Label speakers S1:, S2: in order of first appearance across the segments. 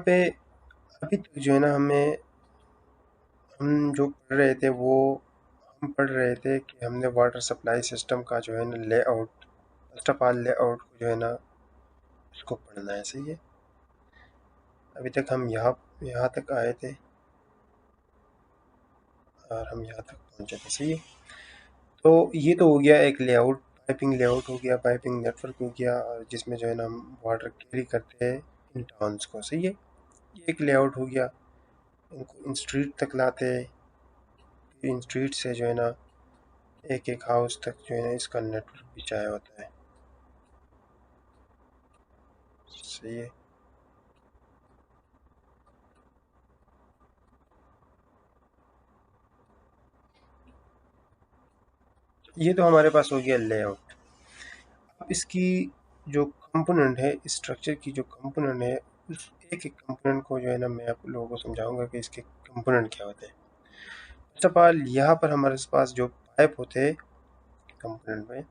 S1: पे अभी तक जो है ना हम जो पढ़ रहे थे वो हम पढ़ रहे थे कि हमने वाटर सप्लाई सिस्टम का जो है ना layout, first of all layout को जो है ना उसको पढ़ना है। सही है, अभी तक हम यहाँ यहाँ तक आए थे और हम यहाँ तक पहुँचे थे। सही है, तो ये तो हो गया एक लेआउट, पाइपिंग लेआउट हो गया, पाइपिंग नेटवर्क हो गया, और जिसमें जो है ना हम वाटर कैरी करते हैं इन टाउन्स को। सही है, ये एक लेआउट हो गया। इनको इन स्ट्रीट तक लाते हैं, इन स्ट्रीट से जो है ना एक एक हाउस तक जो है ना इसका नेटवर्क बिछाया होता है। सही है, ये तो हमारे पास हो गया लेआउट। अब इसकी जो कंपोनेंट है, स्ट्रक्चर की जो कंपोनेंट है, उस एक एक कंपोनेंट को जो है ना मैं आप लोगों को समझाऊंगा कि इसके कंपोनेंट क्या होते हैं। फर्स्ट ऑफ ऑल यहाँ पर हमारे पास जो पाइप होते हैं कंपोनेंट में,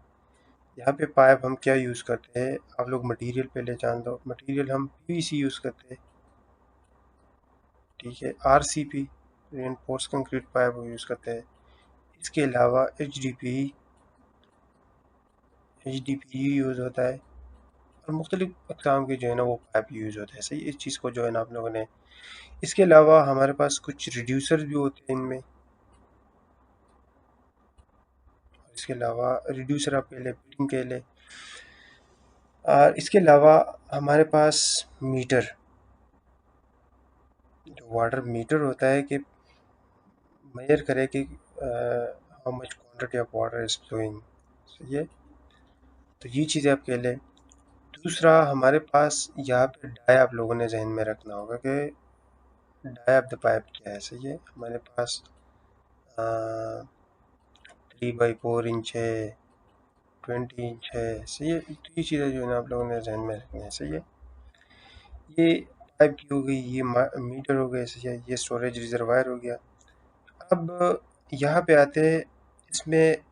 S1: यहाँ पे पाइप हम क्या यूज़ करते हैं, आप लोग मटेरियल पहले जान दो। मटेरियल हम पीवीसी यूज़ करते हैं, ठीक है। RCP reinforce concrete pipe use करते हैं। इसके अलावा एच डी पी यूज़ होता है, और मुख्तलिफ अक़साम के जो है ना वो पाइप यूज़ होते हैं। सही, इस चीज़ को जो है ना आप लोगों ने, इसके अलावा हमारे पास कुछ रिड्यूसर भी होते हैं इनमें। इसके अलावा रिड्यूसर आप कह लें, फिटिंग कह लें, और इसके अलावा हमारे पास मीटर, जो वाटर मीटर होता है कि मेजर करे कि how much quantity of water is flowing. सही है, तो ये चीज़ें आप कह लें। दूसरा हमारे पास यहाँ पे डाई आप लोगों ने जहन में रखना होगा कि डाई ऑफ द पाइप क्या है। सही है, हमारे पास 3x4 इंच है, 20 इंच है। सही है, तो ये चीज़ें जो है ना आप लोगों ने जहन में रखनी है। सही है, ये पाइप की हो गई, ये मीटर हो गए। सही है, ये स्टोरेज रिजर्वायर हो गया। अब यहाँ पे आते हैं, इसमें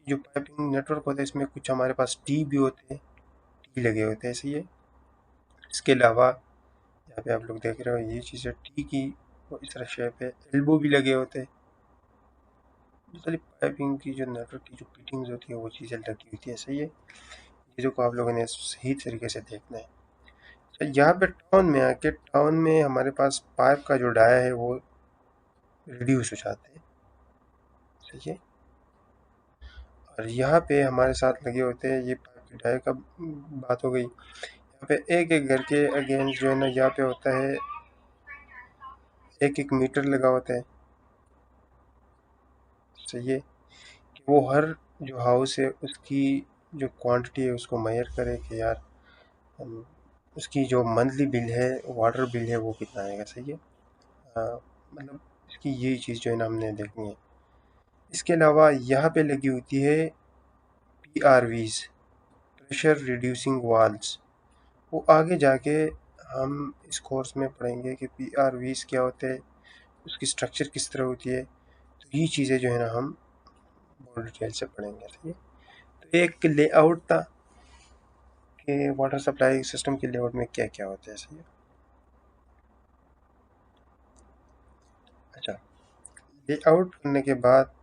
S1: जो पाइपिंग नेटवर्क होता है इसमें कुछ हमारे पास टी भी होते हैं, टी लगे होते हैं। सही है, इसके अलावा यहाँ पे आप लोग देख रहे हो ये चीज़ है टी की, वो इस तरह शेप है। एल्बो भी लगे होते हैं। मतलब पाइपिंग की जो नेटवर्क की जो फिटिंग्स होती है वो चीज़ें लगी होती है। सही है, चीज़ों को आप लोगों ने सही तरीके से देखना है। तो यहाँ पे टाउन में आके, टाउन में हमारे पास पाइप का जो डाया है वो रिड्यूस हो जाते हैं। सही है, और यहाँ पे हमारे साथ लगे होते हैं, ये पाइप के डाया का बात हो गई। यहाँ पे एक एक घर के अगेंस्ट जो है ना यहाँ पे होता है एक एक मीटर लगा होता है। सही है, कि वो हर जो हाउस है उसकी जो क्वांटिटी है उसको मेजर करे कि यार हम, उसकी जो मंथली बिल है, वाटर बिल है, वो कितना आएगा। सही है, मतलब इसकी यही चीज़ जो है ना हमने देखनी है। इसके अलावा यहाँ पे लगी होती है PRVs, प्रेशर रिड्यूसिंग वाल्व्स। वो आगे जाके हम इस कोर्स में पढ़ेंगे कि PRVs क्या होते हैं, उसकी स्ट्रक्चर किस तरह होती है। तो ये चीज़ें जो है ना हम बहुत डिटेल से पढ़ेंगे। ठीक है, तो एक लेआउट था कि वाटर सप्लाई सिस्टम के लेआउट में क्या क्या होता है। सही है, अच्छा, लेआउट करने के बाद